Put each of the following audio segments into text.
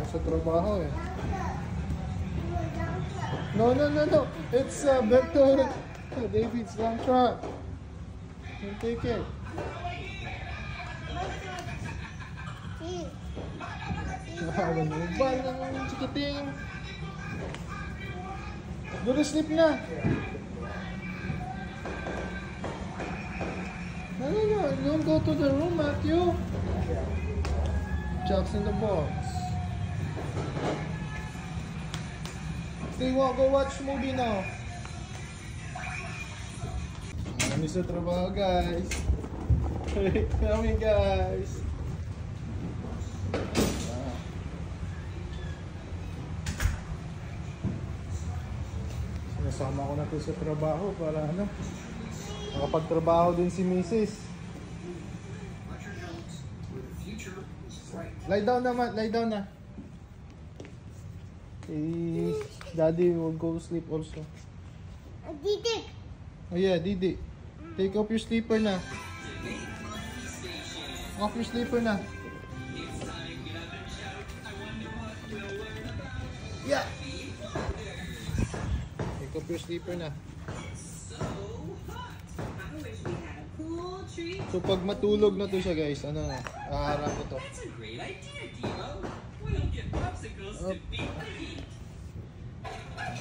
sa trabaho eh. No. It's back to David's long truck. You take it. Manubal ng chikiting. Go to sleep na. No. Don't go to the room, Matthew. Jack's in the box. Stay, go watch movie now. Ano sa trabaho, guys? Coming, guys. Sinasama ko na to sa trabaho para ano, makapagtrabaho din si Mrs. Lie down naman, lie down na. Hey, Daddy will go to sleep also. Didi. Oh yeah, Didi. Take off your sleeper na. Off your sleeper na. Yeah. Take off your sleeper na. So pag matulog na to siya, guys, ano na, aharap ko to.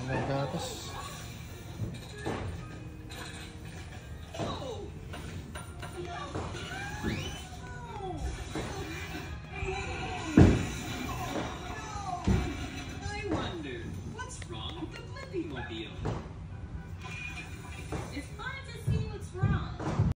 Ano gatas?